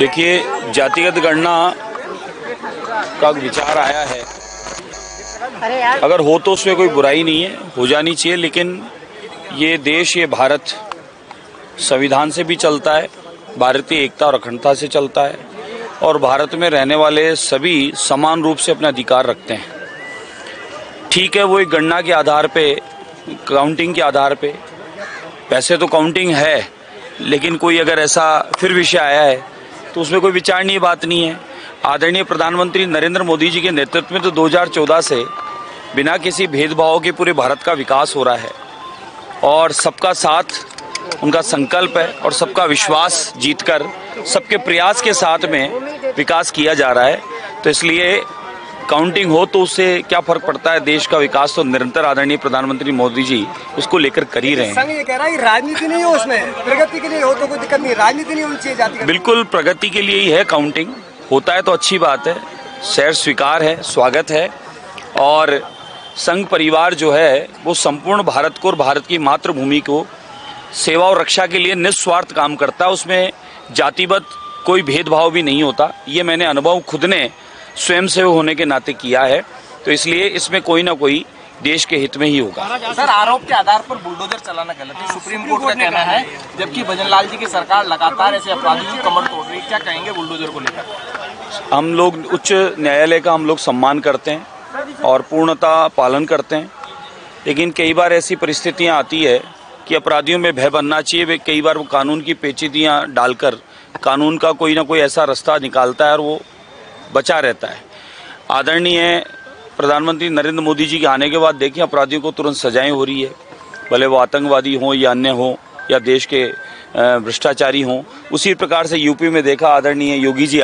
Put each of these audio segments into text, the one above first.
देखिए, जातिगत गणना का विचार आया है, अगर हो तो उसमें कोई बुराई नहीं है, हो जानी चाहिए। लेकिन ये देश, ये भारत संविधान से भी चलता है, भारतीय एकता और अखंडता से चलता है, और भारत में रहने वाले सभी समान रूप से अपना अधिकार रखते हैं। ठीक है, वो एक गणना के आधार पे, काउंटिंग के आधार पे, वैसे तो काउंटिंग है, लेकिन कोई अगर ऐसा फिर विषय आया है तो उसमें कोई विचारणीय बात नहीं है। आदरणीय प्रधानमंत्री नरेंद्र मोदी जी के नेतृत्व में तो 2014 से बिना किसी भेदभाव के पूरे भारत का विकास हो रहा है, और सबका साथ उनका संकल्प है, और सबका विश्वास जीतकर सबके प्रयास के साथ में विकास किया जा रहा है। तो इसलिए काउंटिंग हो तो उससे क्या फर्क पड़ता है, देश का विकास तो निरंतर आदरणीय प्रधानमंत्री मोदी जी उसको लेकर कर ही रहे हैं। संघ ये कह रहा है राजनीति नहीं हो, उसमें प्रगति के लिए हो तो कोई दिक्कत नहीं, राजनीति नहीं होनी चाहिए जाति। बिल्कुल प्रगति के लिए ही है काउंटिंग, होता है तो अच्छी बात है, सैर स्वीकार है, स्वागत है। और संघ परिवार जो है वो संपूर्ण भारत को और भारत की मातृभूमि को सेवा और रक्षा के लिए निस्वार्थ काम करता है। उसमें जातिगत कोई भेदभाव भी नहीं होता। ये मैंने अनुभव खुद ने स्वयं सेवक होने के नाते किया है, तो इसलिए इसमें कोई ना कोई देश के हित में ही होगा। सर, आरोप के आधार पर बुलडोजर चलाना गलत है, सुप्रीम कोर्ट का कहना है, जबकि भजनलाल जी की सरकार लगातार ऐसे अपराधियों की कमर तोड़ रही है। क्या कहेंगे बुलडोजर को लेकर? हम लोग उच्च न्यायालय का हम लोग सम्मान करते हैं और पूर्णतः पालन करते हैं, लेकिन कई बार ऐसी परिस्थितियां आती है कि अपराधियों में भय बनना चाहिए। कई बार वो कानून की पेचीदियां डालकर कानून का कोई ना कोई ऐसा रास्ता निकालता है और वो बचा रहता है। आदरणीय प्रधानमंत्री नरेंद्र मोदी जी के आने के बाद देखिए, अपराधियों को तुरंत सजाएं हो रही है, भले वो आतंकवादी हों या अन्य हों या देश के भ्रष्टाचारी हों। उसी प्रकार से यूपी में देखा, आदरणीय योगी जी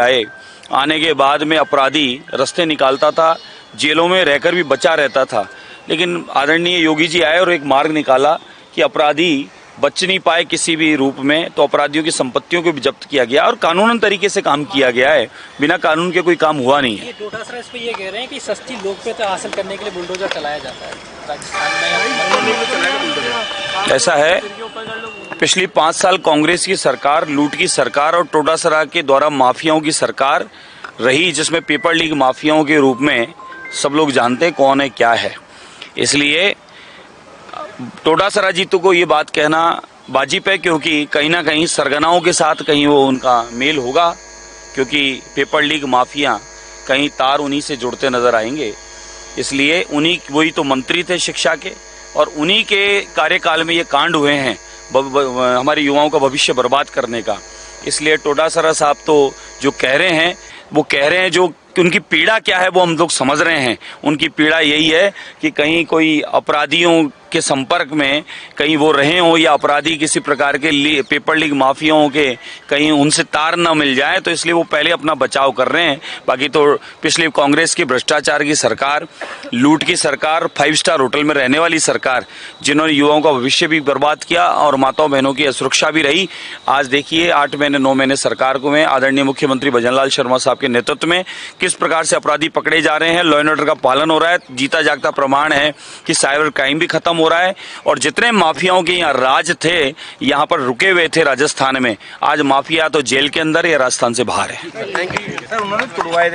आने के बाद में अपराधी रास्ते निकालता था, जेलों में रहकर भी बचा रहता था, लेकिन आदरणीय योगी जी आए और एक मार्ग निकाला कि अपराधी बच नहीं पाए किसी भी रूप में, तो अपराधियों की संपत्तियों को भी जब्त किया गया और कानूनन तरीके से काम किया गया है। बिना कानून के कोई काम हुआ नहीं है। ये डोटासरा इस पे ये कह रहे हैं कि सस्ती लोकप्रियता हासिल करने के लिए बुलडोजर चलाया जाता है राजस्थान में। ऐसा है, पिछली 5 साल कांग्रेस की सरकार, लूट की सरकार और डोटासरा के द्वारा माफियाओं की सरकार रही, जिसमें पेपर लीग माफियाओं के रूप में सब लोग जानते हैं कौन है क्या है। इसलिए डोटासरा जी तो को ये बात कहना वाजिब है, क्योंकि कहीं ना कहीं सरगनाओं के साथ कहीं वो उनका मेल होगा, क्योंकि पेपर लीग माफिया कहीं तार उन्हीं से जुड़ते नजर आएंगे। इसलिए उन्हीं, वही तो मंत्री थे शिक्षा के, और उन्हीं के कार्यकाल में ये कांड हुए हैं हमारे युवाओं का भविष्य बर्बाद करने का। इसलिए डोटासरा साहब तो जो कह रहे हैं, वो कह रहे हैं, जो उनकी पीड़ा क्या है वो हम लोग समझ रहे हैं। उनकी पीड़ा यही है कि कहीं कोई अपराधियों के संपर्क में कहीं वो रहे हों, या अपराधी किसी प्रकार के पेपर लीग माफियाओं के कहीं उनसे तार न मिल जाए, तो इसलिए वो पहले अपना बचाव कर रहे हैं। बाकी तो पिछली कांग्रेस की भ्रष्टाचार की सरकार, लूट की सरकार, 5 स्टार होटल में रहने वाली सरकार, जिन्होंने युवाओं का भविष्य भी बर्बाद किया और माताओं बहनों की असुरक्षा भी रही। आज देखिए 8 महीने 9 महीने सरकार को में आदरणीय मुख्यमंत्री भजनलाल शर्मा साहब के नेतृत्व में किस प्रकार से अपराधी पकड़े जा रहे हैं, लॉ एंड ऑर्डर का पालन हो रहा है। जीता जागता प्रमाण है कि साइबर क्राइम भी खत्म हो रहा है, और जितने माफियाओं के यहाँ राज थे, यहाँ पर रुके हुए थे राजस्थान में, आज माफिया तो जेल के अंदर या राजस्थान से बाहर है। सर, उन्होंने तुड़वाए